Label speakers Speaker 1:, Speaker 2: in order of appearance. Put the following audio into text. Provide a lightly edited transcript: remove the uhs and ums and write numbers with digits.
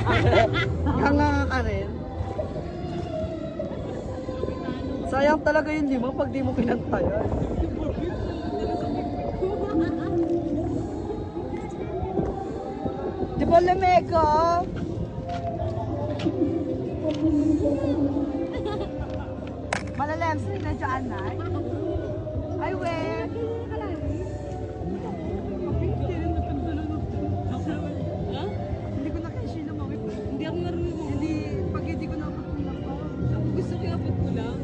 Speaker 1: Hanga ka rin. Sayang talaga yung 5 pag di mo pinantayan. Di ba lamego? Malalem, sila dyan na. Ay, we. Hindi ko na kaya sila mawip.
Speaker 2: Hindi ako marunong.
Speaker 1: Hindi, pag hindi ko na pa.
Speaker 2: Gusto ko yung apot ko lang.